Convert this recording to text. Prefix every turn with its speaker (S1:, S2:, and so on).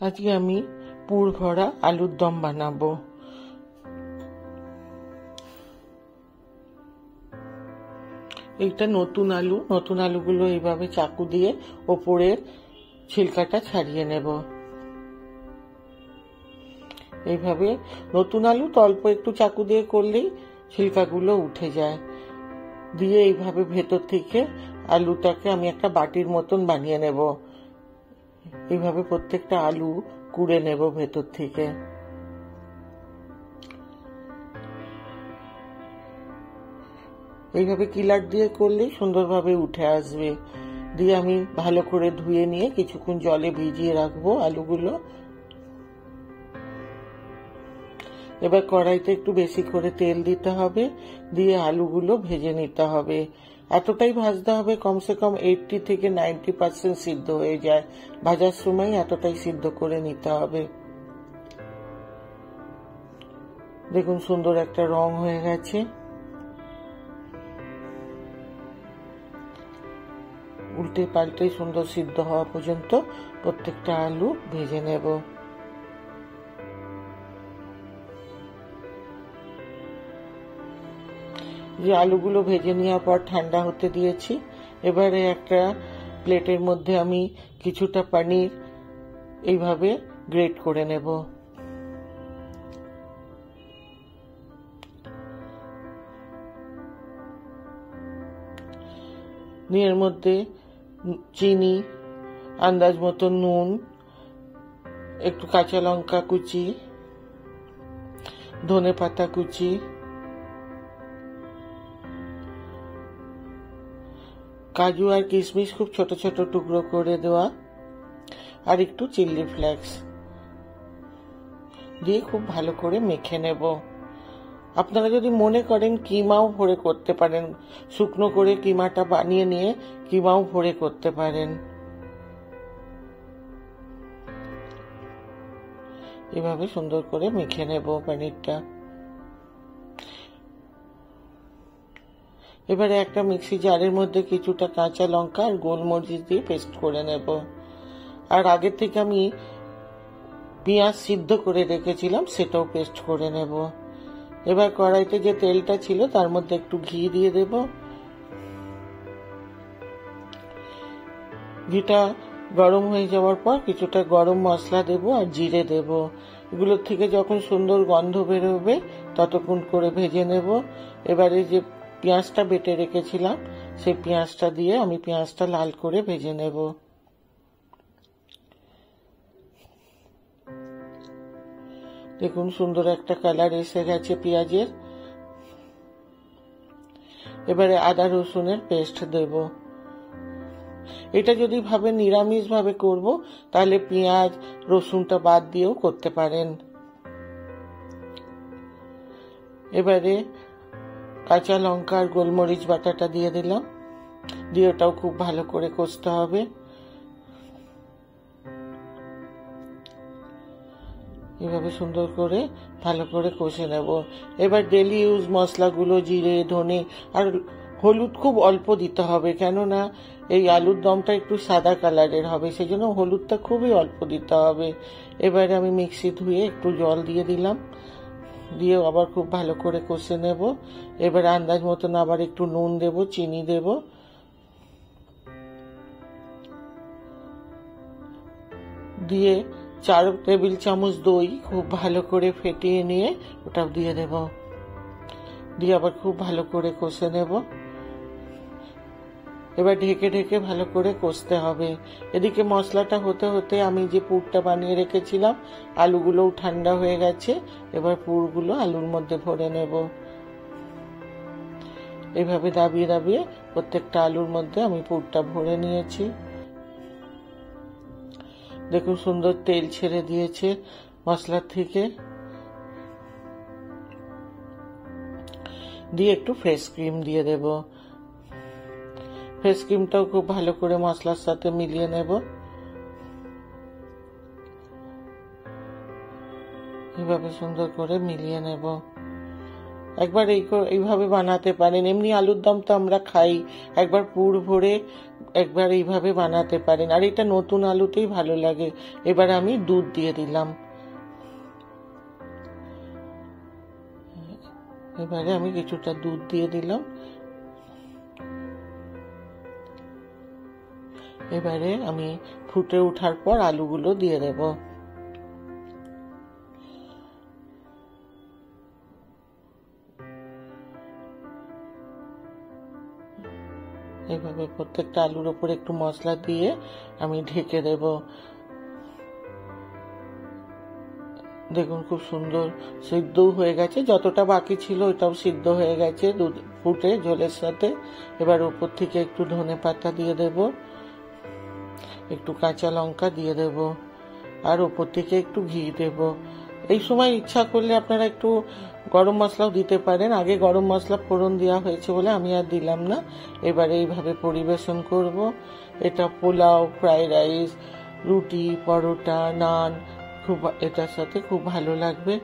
S1: আজকে আমি পুর ভরা আলুর দম বানাবো। এইটা নতুন আলুগুলো এইভাবে চাকু দিয়ে ওপরের ছিলকাটা ছাড়িয়ে নেব। এইভাবে নতুন আলু তো অল্প একটু চাকু দিয়ে করলেই ছিলকাগুলো উঠে যায়। দিয়ে এইভাবে ভেতর থেকে আলুটাকে আমি একটা বাটির মতন বানিয়ে নেব। এইভাবে প্রত্যেকটা আলু কুড়ে নেব ভেতর থেকে। এইভাবে কিলার দিয়ে করলেই সুন্দরভাবে উঠে আসবে। দিয়ে আমি ভালো করে ধুয়ে নিয়ে কিছুক্ষণ জলে ভিজিয়ে রাখবো আলুগুলো। এবার কড়াইতে একটু বেশি করে তেল দিতে হবে, দিয়ে আলুগুলো ভেজে নিতে হবে। এতটাই ভাজতে হবে কমসে কম 80 থেকে 90% সিদ্ধ হয়ে যায়। ভাজার সময় এতটাই সিদ্ধ করে নিতে হবে। দেখুন সুন্দর একটা রং হয়ে গেছে। উল্টে পাল্টে সুন্দর সিদ্ধ হওয়া পর্যন্ত প্রত্যেকটা আলু ভেজে নেব। যে আলুগুলো ভেজে নেওয়ার পর ঠান্ডা হতে দিয়েছি, এবারে একটা প্লেটের মধ্যে আমি কিছুটা পনির এইভাবে গ্রেট করে নেব। এর মধ্যে চিনি, আন্দাজ মতো নুন, একটু কাঁচা লঙ্কা কুচি, ধনে পাতা কুচি, কাজু আর কিশমিশ খুব ছোট ছোট টুকরো করে দেওয়া, আর একটু চিলি ফ্লেক্স দিয়ে খুব ভালো করে মেখে নেব। আপনারা যদি মনে করেন কিমাও ভরে করতে পারেন, শুকনো করে কিমাটা বানিয়ে নিয়ে কিমাও ভরে করতে পারেন। এভাবে সুন্দর করে মেখে নেব পনিরটা। এবারে একটা মিক্সি জারের মধ্যে কিছুটা কাঁচা লঙ্কা আর গোলমরিচ দিয়ে পেস্ট করে নেব। আর আগে থেকে আমি পেঁয়াজ সিদ্ধ করে রেখেছিলাম, সেটাও পেস্ট করে নেব। এবার কড়াইতে যে তেলটা ছিল তার মধ্যে একটু ঘি দিয়ে দেব। ঘিটা গরম হয়ে যাওয়ার পর কিছুটা গরম মশলা দেব আর জিরে দেব। এগুলোর থেকে যখন সুন্দর গন্ধ বেরোবে ততক্ষণ করে ভেজে নেব। এবারে যে পেঁয়াজটা বেটে রেখেছিলাম সেই পেঁয়াজটা দিয়ে আমি পেঁয়াজটা লাল করে ভেজে নেব। দেখুন সুন্দর একটা কালার এসে গেছে পেঁয়াজের। এবারে আদা রসুনের পেস্ট দেব। এটা যদি ভাবে নিরামিষ ভাবে করব তাহলে পেঁয়াজ রসুনটা বাদ দিয়েও করতে পারেন। এবারে কাঁচা লঙ্কা আর গোলমরিচ বাটাটা দিয়ে দিলাম, দিয়ে ওটাও খুব ভালো করে কষতে হবে। এভাবে সুন্দর করে ভালো করে কষে নেব। এবার ডেলি ইউজ মশলাগুলো জিরে, ধনে আর হলুদ খুব অল্প দিতে হবে, কেননা এই আলুর দমটা একটু সাদা কালারের হবে, সেই জন্য হলুদটা খুবই অল্প দিতে হবে। এবারে আমি মিক্সি ধুয়ে একটু জল দিয়ে দিলাম, দিয়ে আবার খুব ভালো করে কষে নেব। এবার আন্দাজ মতন আবার একটু নুন দেব, চিনি দেব, দিয়ে 4 টেবিল চামচ দই খুব ভালো করে ফেটিয়ে নিয়ে ওটাও দিয়ে দেব। দিয়ে আবার খুব ভালো করে কষে নেব। এবার ঢেকে ঢেকে ভালো করে কষতে হবে। এদিকে মশলাটা হতে হতে আমি যে পুরটা বানিয়ে রেখেছিলাম, আলুগুলোও ঠান্ডা হয়ে গেছে। এবার পুরগুলো আলুর মধ্যে ভরে নেব। এইভাবে দাবিয়ে দাবিয়ে প্রত্যেকটা আলুর মধ্যে আমি পুরটা ভরে নিয়েছি। দেখুন সুন্দর তেল ছেড়ে দিয়েছে মশলার থেকে। দিয়ে একটু ফ্রেশ ক্রিম দিয়ে দেব। ফ্রেশ ক্রিমটাও খুব ভালো করে মশলার সাথে মিলিয়ে নেব। এভাবে সুন্দর করে মিলিয়ে নেব। একবার এইভাবে বানাতে পারেন। এমনি আলুর দম তো আমরা খাই, একবার পুর ভরে একবার এইভাবে বানাতে পারেন। আর এটা নতুন আলুতেই ভালো লাগে। এবার আমি দুধ দিয়ে দিলাম। এবারে আমি কিছুটা দুধ দিয়ে দিলাম। এবারে আমি ফুটে ওঠার পর আলুগুলো দিয়ে দেব। এইভাবে প্রত্যেকটা আলুর ওপর একটু মশলা দিয়ে আমি ঢেকে দেব। দেখুন খুব সুন্দর সিদ্ধও হয়ে গেছে, যতটা বাকি ছিল ওটাও সিদ্ধ হয়ে গেছে দুধ ফুটে ঝোলের সাথে। এবার উপর থেকে একটু ধনেপাতা দিয়ে দেব, একটু কাঁচা লঙ্কা দিয়ে দেব, আর উপর থেকে একটু ঘি দেব। এই সময় ইচ্ছা করলে আপনারা একটু গরম মশলাও দিতে পারেন। আগে গরম মশলা ফোড়ন দেওয়া হয়েছে বলে আমি আর দিলাম না। এবারে এইভাবে পরিবেশন করব। এটা পোলাও, ফ্রাইড রাইস, রুটি, পরোটা, নান, এটার সাথে খুব ভালো লাগবে।